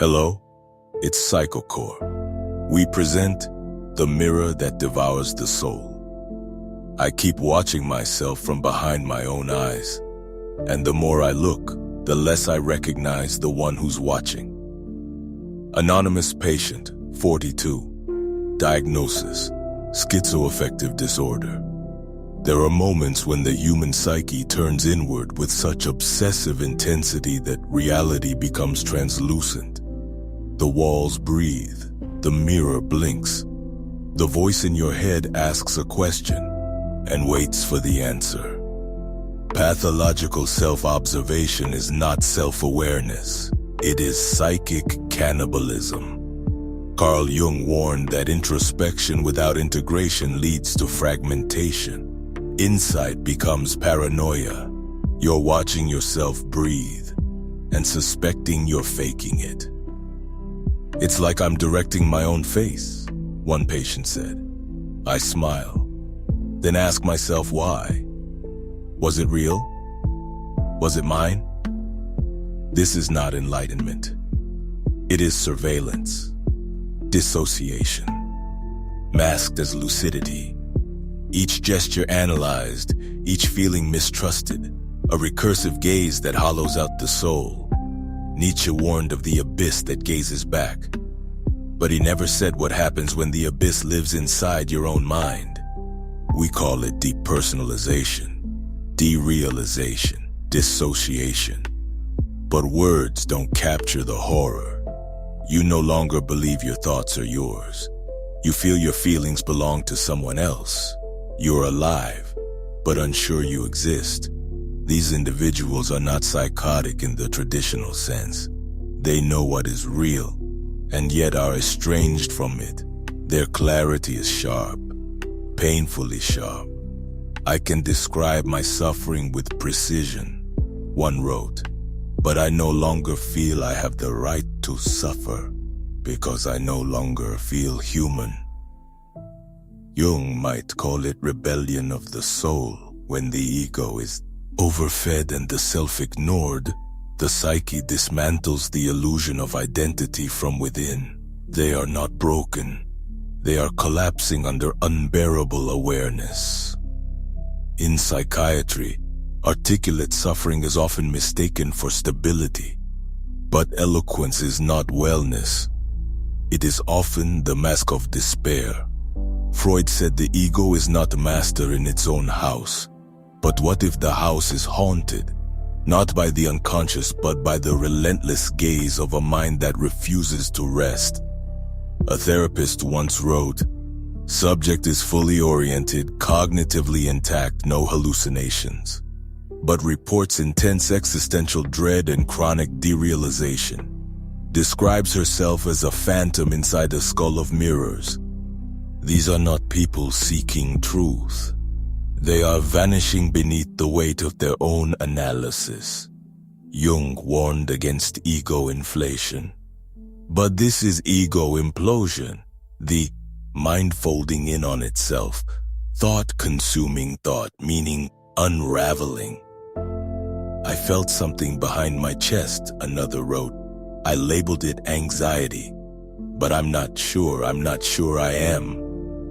Hello, it's PSYCHOCORE. We present the mirror that devours the soul. I keep watching myself from behind my own eyes, and the more I look, the less I recognize the one who's watching. Anonymous patient, 42. Diagnosis, schizoaffective disorder. There are moments when the human psyche turns inward with such obsessive intensity that reality becomes translucent. The walls breathe, the mirror blinks. The voice in your head asks a question and waits for the answer. Pathological self-observation is not self-awareness. It is psychic cannibalism. Carl Jung warned that introspection without integration leads to fragmentation. Insight becomes paranoia. You're watching yourself breathe and suspecting you're faking it. It's like I'm directing my own face, one patient said. I smile, then ask myself why. Was it real? Was it mine? This is not enlightenment. It is surveillance, dissociation, masked as lucidity. Each gesture analyzed, each feeling mistrusted, a recursive gaze that hollows out the soul. Nietzsche warned of the abyss that gazes back, but he never said what happens when the abyss lives inside your own mind. We call it depersonalization, derealization, dissociation. But words don't capture the horror. You no longer believe your thoughts are yours. You feel your feelings belong to someone else. You're alive, but unsure you exist. These individuals are not psychotic in the traditional sense. They know what is real, and yet are estranged from it. Their clarity is sharp, painfully sharp. I can describe my suffering with precision, one wrote, but I no longer feel I have the right to suffer because I no longer feel human. Jung might call it rebellion of the soul when the ego is overfed and the self ignored. The psyche dismantles the illusion of identity from within. They are not broken. They are collapsing under unbearable awareness. In psychiatry, articulate suffering is often mistaken for stability. But eloquence is not wellness. It is often the mask of despair. Freud said the ego is not master in its own house. But what if the house is haunted, not by the unconscious but by the relentless gaze of a mind that refuses to rest? A therapist once wrote, "Subject is fully oriented, cognitively intact, no hallucinations, but reports intense existential dread and chronic derealization. Describes herself as a phantom inside a skull of mirrors. These are not people seeking truth. They are vanishing beneath the weight of their own analysis." Jung warned against ego inflation. But this is ego implosion, the mind folding in on itself, thought consuming thought, meaning unraveling. I felt something behind my chest, another wrote. I labeled it anxiety, but I'm not sure I am.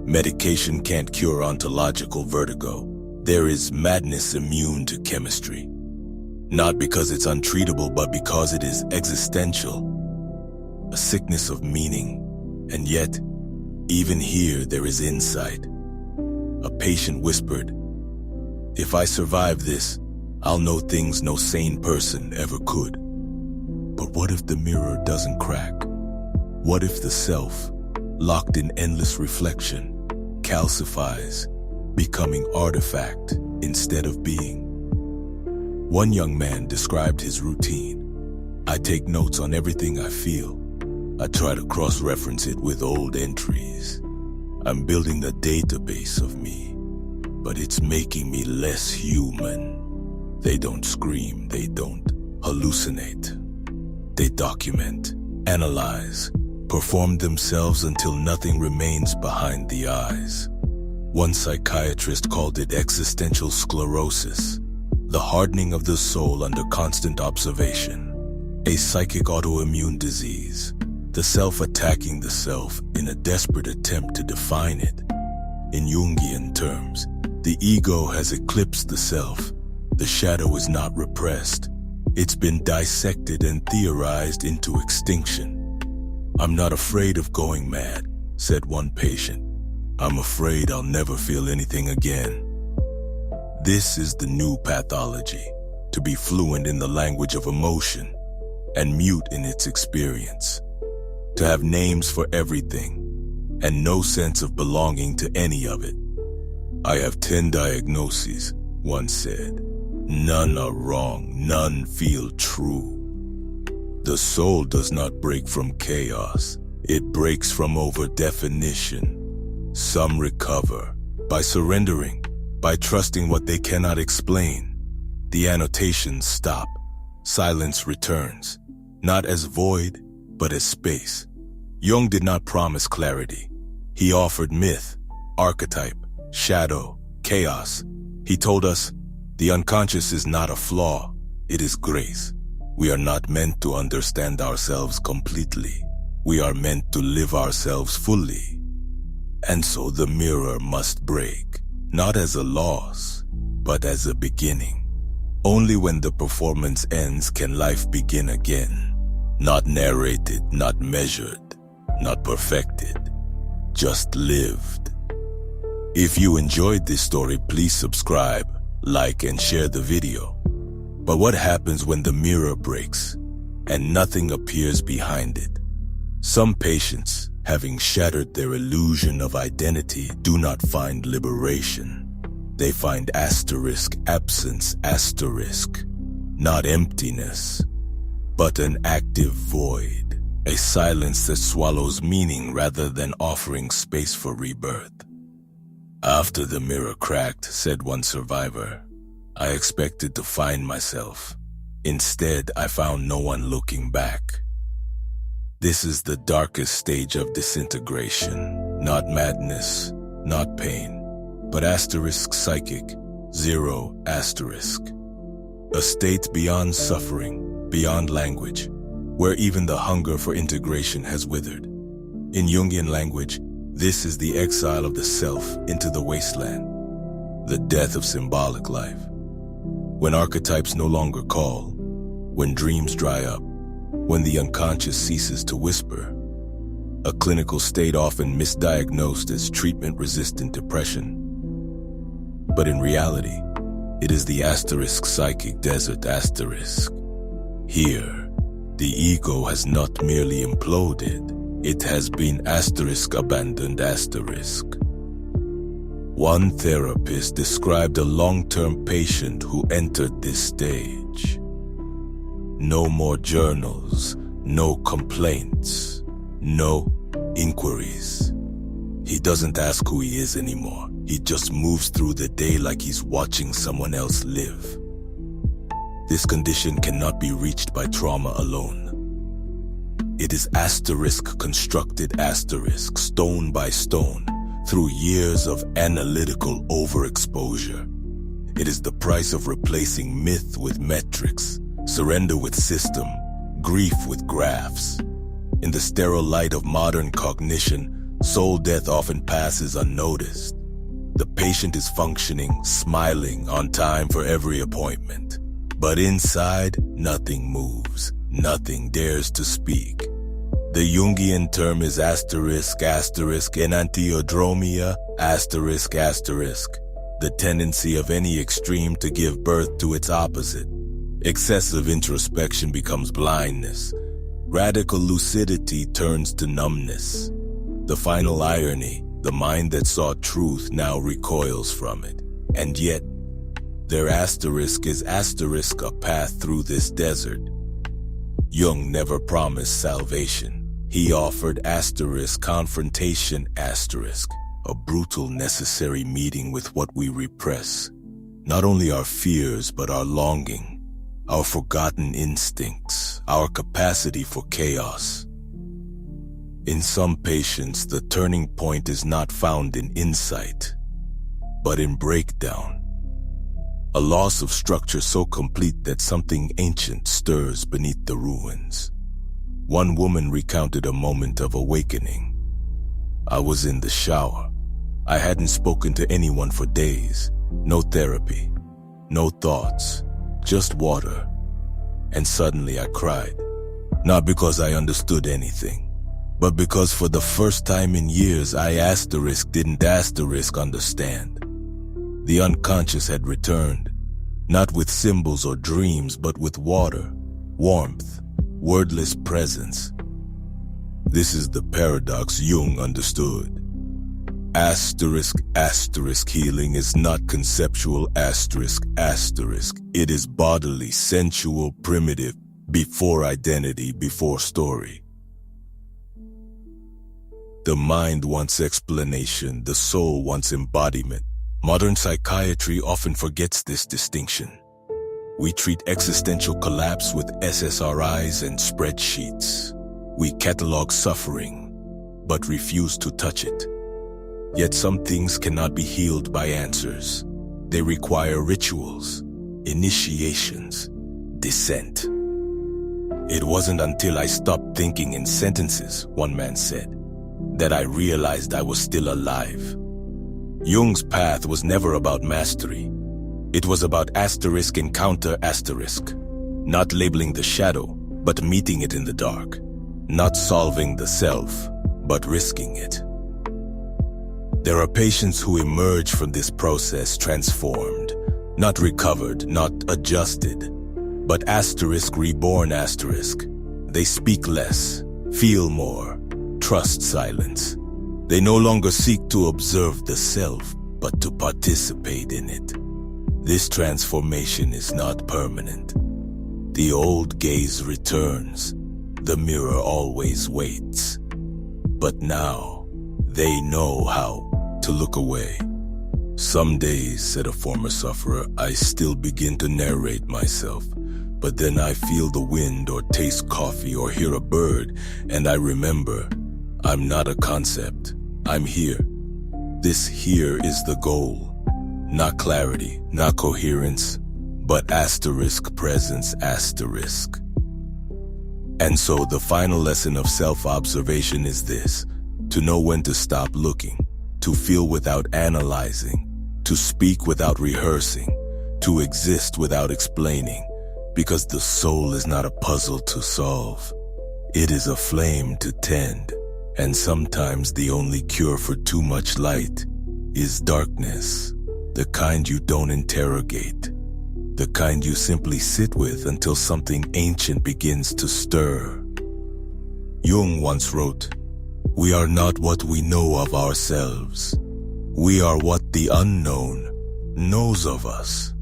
Medication can't cure ontological vertigo. There is madness immune to chemistry. Not because it's untreatable, but because it is existential. A sickness of meaning. And yet, even here there is insight. A patient whispered, "If I survive this, I'll know things no sane person ever could." But what if the mirror doesn't crack? What if the self, locked in endless reflection, calcifies, becoming artifact instead of being? One young man described his routine. I take notes on everything I feel. I try to cross-reference it with old entries. I'm building a database of me, but it's making me less human. They don't scream, they don't hallucinate. They document, analyze, perform themselves until nothing remains behind the eyes. One psychiatrist called it existential sclerosis, the hardening of the soul under constant observation, a psychic autoimmune disease. the self attacking the self in a desperate attempt to define it. In Jungian terms, the ego has eclipsed the self. The shadow is not repressed. It's been dissected and theorized into extinction. "I'm not afraid of going mad," said one patient. "I'm afraid I'll never feel anything again." This is the new pathology, to be fluent in the language of emotion and mute in its experience, to have names for everything and no sense of belonging to any of it. "I have 10 diagnoses," one said. "None are wrong, none feel true." The soul does not break from chaos, it breaks from over-definition. Some recover by surrendering, by trusting what they cannot explain. The annotations stop, silence returns, not as void, but as space. Jung did not promise clarity. He offered myth, archetype, shadow, chaos. He told us, the unconscious is not a flaw, it is grace. We are not meant to understand ourselves completely. We are meant to live ourselves fully. And so the mirror must break, not as a loss, but as a beginning. Only when the performance ends can life begin again. Not narrated, not measured, not perfected, just lived. If you enjoyed this story, please subscribe, like, and share the video. But what happens when the mirror breaks and nothing appears behind it? Some patients, having shattered their illusion of identity, do not find liberation. They find absence, not emptiness, but an active void, a silence that swallows meaning rather than offering space for rebirth. "After the mirror cracked," said one survivor, "I expected to find myself. Instead, I found no one looking back." This is the darkest stage of disintegration, not madness, not pain, but psychic, 0 asterisk. A state beyond suffering, beyond language, where even the hunger for integration has withered. In Jungian language, this is the exile of the self into the wasteland, the death of symbolic life. When archetypes no longer call, when dreams dry up, when the unconscious ceases to whisper, a clinical state often misdiagnosed as treatment-resistant depression. But in reality, it is the psychic desert . Here, the ego has not merely imploded, it has been abandoned . One therapist described a long-term patient who entered this stage. No more journals, no complaints, no inquiries. He doesn't ask who he is anymore. He just moves through the day like he's watching someone else live. This condition cannot be reached by trauma alone. It is constructed stone by stone, through years of analytical overexposure. It is the price of replacing myth with metrics, surrender with system, grief with graphs. In the sterile light of modern cognition, soul death often passes unnoticed. The patient is functioning, smiling, on time for every appointment. But inside, nothing moves, nothing dares to speak. The Jungian term is enantiodromia, the tendency of any extreme to give birth to its opposite. Excessive introspection becomes blindness. Radical lucidity turns to numbness. The final irony, the mind that saw truth now recoils from it. And yet, their is a path through this desert. Jung never promised salvation. He offered confrontation, a brutal necessary meeting with what we repress. Not only our fears, but our longing, our forgotten instincts, our capacity for chaos. In some patients, the turning point is not found in insight, but in breakdown. A loss of structure so complete that something ancient stirs beneath the ruins. One woman recounted a moment of awakening. I was in the shower. I hadn't spoken to anyone for days. No therapy, no thoughts, just water. And suddenly I cried. Not because I understood anything, but because for the first time in years I didn't understand. The unconscious had returned, not with symbols or dreams, but with water, warmth, wordless presence. This is the paradox Jung understood. Healing is not conceptual It is bodily, sensual, primitive, before identity, before story. The mind wants explanation, the soul wants embodiment. Modern psychiatry often forgets this distinction. We treat existential collapse with SSRIs and spreadsheets. We catalog suffering, but refuse to touch it. Yet some things cannot be healed by answers. They require rituals, initiations, descent. It wasn't until I stopped thinking in sentences, one man said, that I realized I was still alive. Jung's path was never about mastery. It was about encounter. Not labeling the shadow, but meeting it in the dark. Not solving the self, but risking it. There are patients who emerge from this process transformed, not recovered, not adjusted, but reborn. They speak less, feel more, trust silence. They no longer seek to observe the self, but to participate in it. This transformation is not permanent. The old gaze returns. The mirror always waits. But now, they know how to look away. Some days, said a former sufferer, I still begin to narrate myself. But then I feel the wind or taste coffee or hear a bird, and I remember, I'm not a concept. I'm here. This here is the goal. Not clarity, not coherence, but presence. And so the final lesson of self-observation is this: to know when to stop looking, to feel without analyzing, to speak without rehearsing, to exist without explaining, because the soul is not a puzzle to solve. It is a flame to tend. And sometimes the only cure for too much light is darkness, the kind you don't interrogate, the kind you simply sit with until something ancient begins to stir. Jung once wrote, "We are not what we know of ourselves. We are what the unknown knows of us."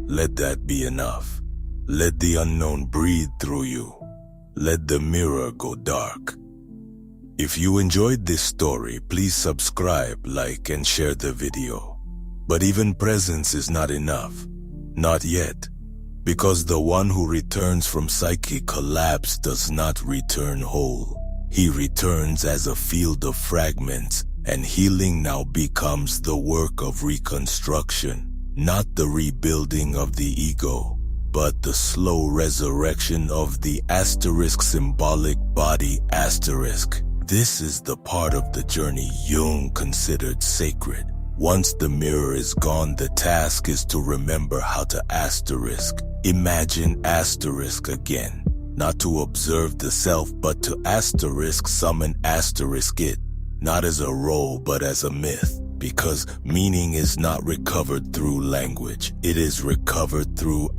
Let that be enough. Let the unknown breathe through you. Let the mirror go dark. If you enjoyed this story, please subscribe, like, and share the video. But even presence is not enough. Not yet. Because the one who returns from psychic collapse does not return whole. He returns as a field of fragments, and healing now becomes the work of reconstruction. Not the rebuilding of the ego, but the slow resurrection of the symbolic body . This is the part of the journey Jung considered sacred. Once the mirror is gone, the task is to remember how to imagine again. Not to observe the self, but to summon it. Not as a role, but as a myth. Because meaning is not recovered through language. It is recovered through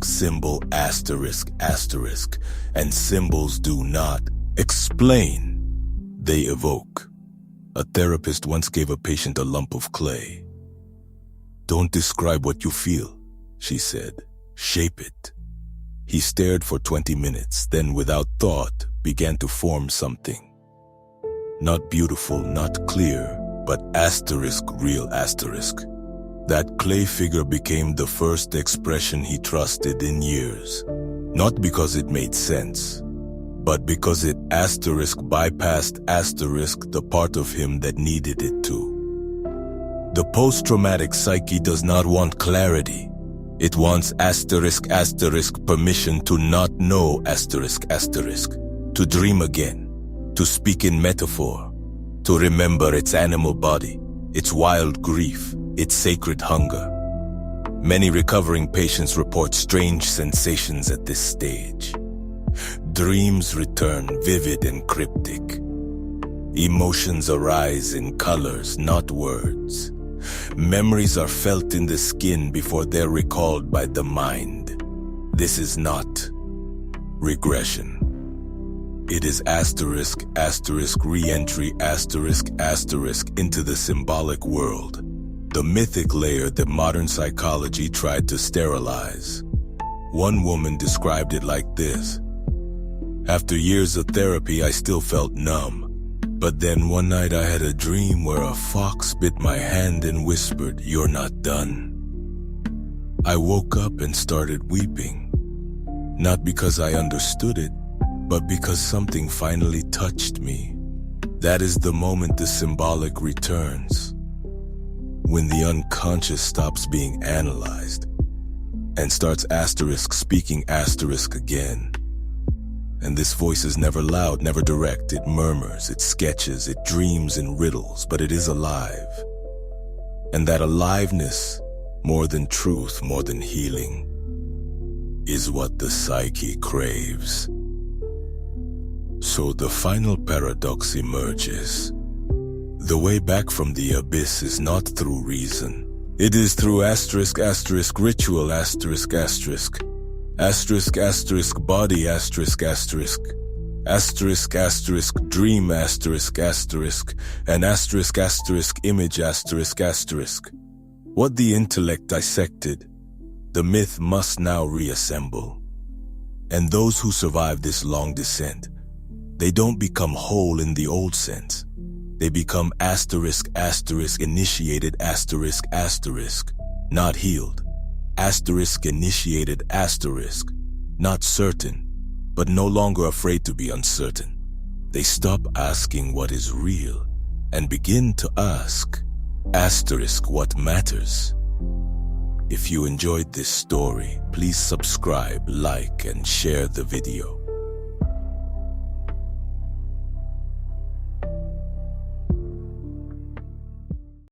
symbol ***. And symbols do not explain. They evoke. A therapist once gave a patient a lump of clay. "Don't describe what you feel," she said. "Shape it." He stared for 20 minutes, then without thought, began to form something. Not beautiful, not clear, but real ***. That clay figure became the first expression he trusted in years. Not because it made sense, but because it bypassed the part of him that needed it to. The post-traumatic psyche does not want clarity. It wants permission to not know to dream again, to speak in metaphor, to remember its animal body, its wild grief, its sacred hunger. Many recovering patients report strange sensations at this stage. Dreams return vivid and cryptic. Emotions arise in colors, not words. Memories are felt in the skin before they're recalled by the mind. This is not regression. It is re-entry into the symbolic world, the mythic layer that modern psychology tried to sterilize. One woman described it like this: "After years of therapy, I still felt numb. But then one night I had a dream where a fox bit my hand and whispered, 'You're not done.' I woke up and started weeping, not because I understood it, but because something finally touched me. That is the moment the symbolic returns, when the unconscious stops being analyzed and starts speaking again. And this voice is never loud, never direct. It murmurs, it sketches, it dreams in riddles, but it is alive. And that aliveness, more than truth, more than healing, is what the psyche craves. So the final paradox emerges. The way back from the abyss is not through reason. It is through ritual body dream and image What the intellect dissected, the myth must now reassemble. And those who survive this long descent, they don't become whole in the old sense. They become initiated not healed. Initiated not certain, but no longer afraid to be uncertain. They stop asking what is real and begin to ask what matters. If you enjoyed this story, please subscribe, like, and share the video.